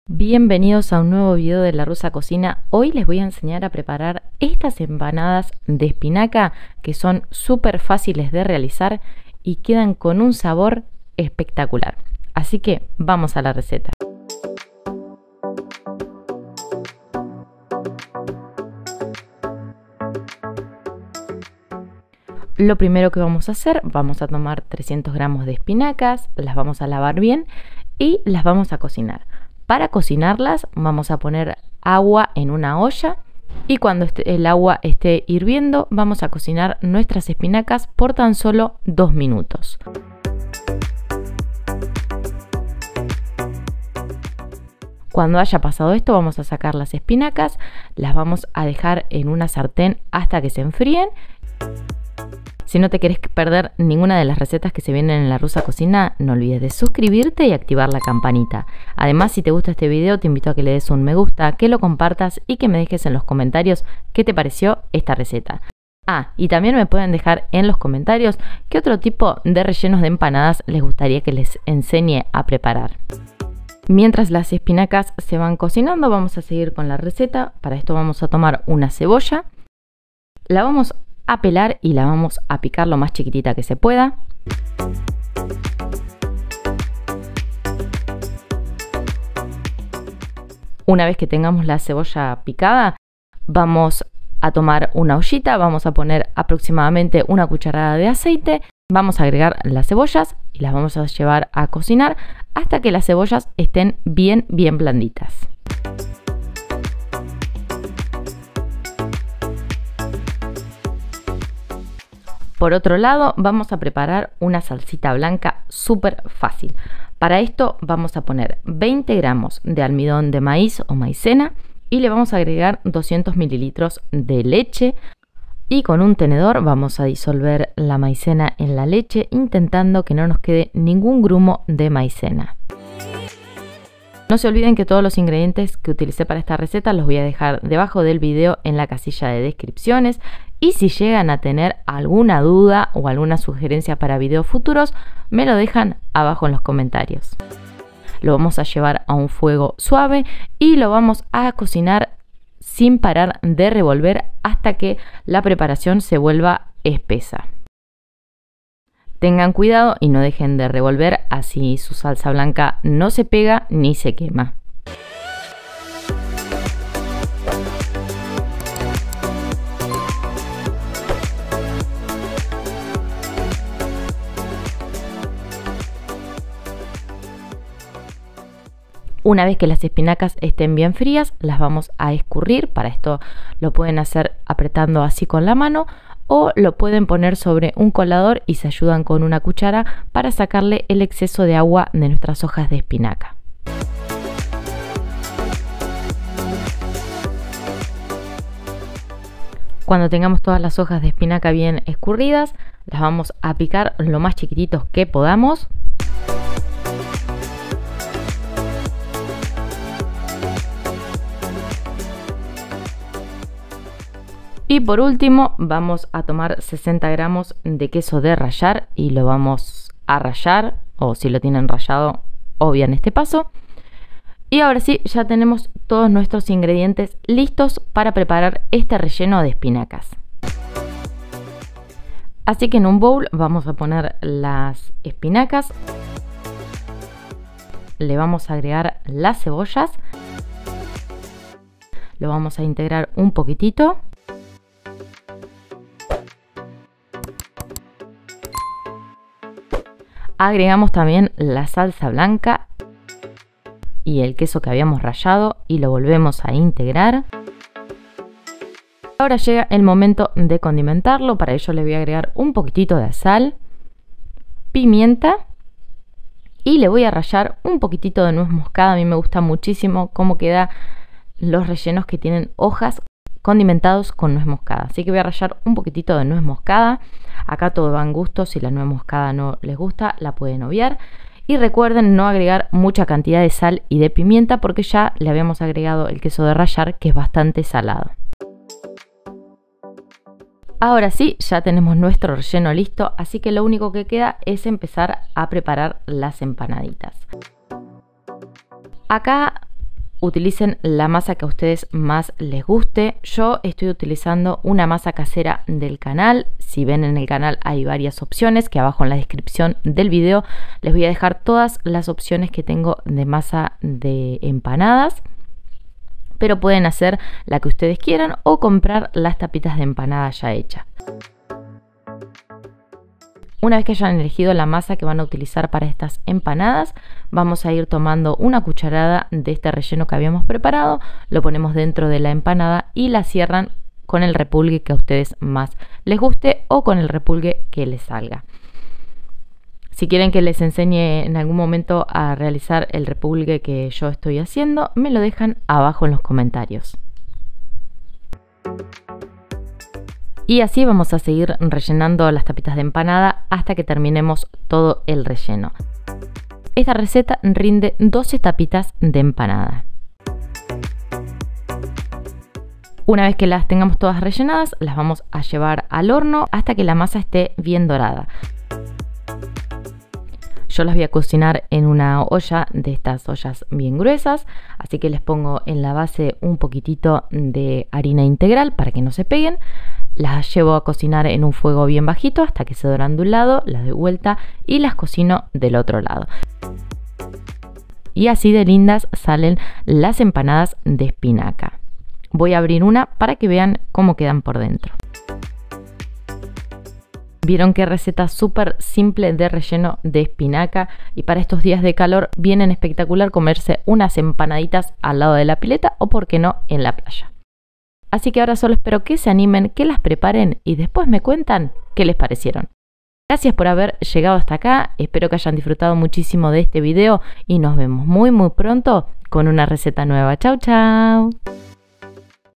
Bienvenidos a un nuevo video de La Rusa Cocina. Hoy les voy a enseñar a preparar estas empanadas de espinaca que son súper fáciles de realizar y quedan con un sabor espectacular. Así que vamos a la receta. Lo primero que vamos a hacer, vamos a tomar 300 gramos de espinacas, las vamos a lavar bien y las vamos a cocinar. Para cocinarlas vamos a poner agua en una olla y cuando el agua esté hirviendo vamos a cocinar nuestras espinacas por tan solo 2 minutos. Cuando haya pasado esto vamos a sacar las espinacas, las vamos a dejar en una sartén hasta que se enfríen. Si no te querés perder ninguna de las recetas que se vienen en La Rusa Cocina, no olvides de suscribirte y activar la campanita. Además, si te gusta este video, te invito a que le des un me gusta, que lo compartas y que me dejes en los comentarios qué te pareció esta receta. Y también me pueden dejar en los comentarios qué otro tipo de rellenos de empanadas les gustaría que les enseñe a preparar. Mientras las espinacas se van cocinando, vamos a seguir con la receta. Para esto vamos a tomar una cebolla, la vamos a pelar y la vamos a picar lo más chiquitita que se pueda. Una vez que tengamos la cebolla picada, vamos a tomar una ollita, vamos a poner aproximadamente una cucharada de aceite, vamos a agregar las cebollas y las vamos a llevar a cocinar hasta que las cebollas estén bien blanditas. Por otro lado, vamos a preparar una salsita blanca súper fácil. Para esto vamos a poner 20 gramos de almidón de maíz o maicena y le vamos a agregar 200 mililitros de leche. Y con un tenedor vamos a disolver la maicena en la leche, intentando que no nos quede ningún grumo de maicena. No se olviden que todos los ingredientes que utilicé para esta receta los voy a dejar debajo del video en la casilla de descripciones. Y si llegan a tener alguna duda o alguna sugerencia para videos futuros, me lo dejan abajo en los comentarios. Lo vamos a llevar a un fuego suave y lo vamos a cocinar sin parar de revolver hasta que la preparación se vuelva espesa. Tengan cuidado y no dejen de revolver, así su salsa blanca no se pega ni se quema. Una vez que las espinacas estén bien frías, las vamos a escurrir. Para esto lo pueden hacer apretando así con la mano o lo pueden poner sobre un colador y se ayudan con una cuchara para sacarle el exceso de agua de nuestras hojas de espinaca. Cuando tengamos todas las hojas de espinaca bien escurridas, las vamos a picar lo más chiquititos que podamos. Y por último vamos a tomar 60 gramos de queso de rallar y lo vamos a rallar, o si lo tienen rallado, obvian este paso. Y ahora sí, ya tenemos todos nuestros ingredientes listos para preparar este relleno de espinacas. Así que en un bowl vamos a poner las espinacas, le vamos a agregar las cebollas, lo vamos a integrar un poquitito. Agregamos también la salsa blanca y el queso que habíamos rallado y lo volvemos a integrar. Ahora llega el momento de condimentarlo. Para ello le voy a agregar un poquitito de sal, pimienta y le voy a rallar un poquitito de nuez moscada. A mí me gusta muchísimo cómo quedan los rellenos que tienen hojas condimentados con nuez moscada. Así que voy a rallar un poquitito de nuez moscada. Acá todo va en gusto, si la nuez moscada no les gusta, la pueden obviar. Y recuerden no agregar mucha cantidad de sal y de pimienta porque ya le habíamos agregado el queso de rallar, que es bastante salado. Ahora sí, ya tenemos nuestro relleno listo, así que lo único que queda es empezar a preparar las empanaditas. Acá utilicen la masa que a ustedes más les guste. Yo estoy utilizando una masa casera del canal. Si ven en el canal hay varias opciones que abajo en la descripción del video les voy a dejar todas las opciones que tengo de masa de empanadas. Pero pueden hacer la que ustedes quieran o comprar las tapitas de empanada ya hechas. Una vez que hayan elegido la masa que van a utilizar para estas empanadas, vamos a ir tomando una cucharada de este relleno que habíamos preparado, lo ponemos dentro de la empanada y la cierran con el repulgue que a ustedes más les guste o con el repulgue que les salga. Si quieren que les enseñe en algún momento a realizar el repulgue que yo estoy haciendo, me lo dejan abajo en los comentarios. Y así vamos a seguir rellenando las tapitas de empanada hasta que terminemos todo el relleno. Esta receta rinde 12 tapitas de empanada. Una vez que las tengamos todas rellenadas, las vamos a llevar al horno hasta que la masa esté bien dorada. Yo las voy a cocinar en una olla de estas ollas bien gruesas, así que les pongo en la base un poquitito de harina integral para que no se peguen. Las llevo a cocinar en un fuego bien bajito hasta que se doran de un lado, las doy vuelta y las cocino del otro lado. Y así de lindas salen las empanadas de espinaca. Voy a abrir una para que vean cómo quedan por dentro. Vieron qué receta súper simple de relleno de espinaca, y para estos días de calor vienen espectacular comerse unas empanaditas al lado de la pileta o por qué no en la playa. Así que ahora solo espero que se animen, que las preparen y después me cuentan qué les parecieron. Gracias por haber llegado hasta acá, espero que hayan disfrutado muchísimo de este video y nos vemos muy pronto con una receta nueva. Chau chau.